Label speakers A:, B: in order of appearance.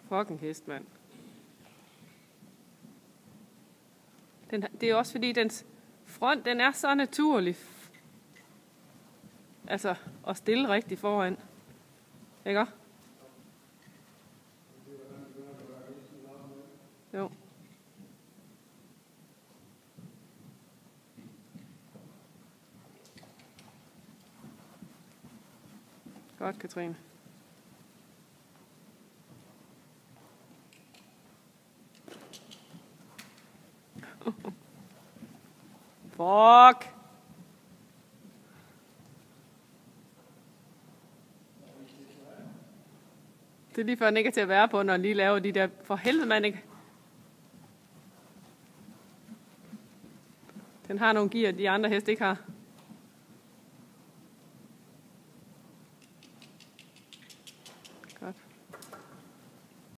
A: Fucking hest, mand. Det er også fordi, dens front, den er så naturlig. Altså, at stille rigtig foran. Ikke også? Jo. Godt, Katrine. Fuck! Det er lige før, den ikke er til at være på, når den lige laver de der... For helvede, mand, ikke? Den har nogle gear, de andre heste ikke har. Godt.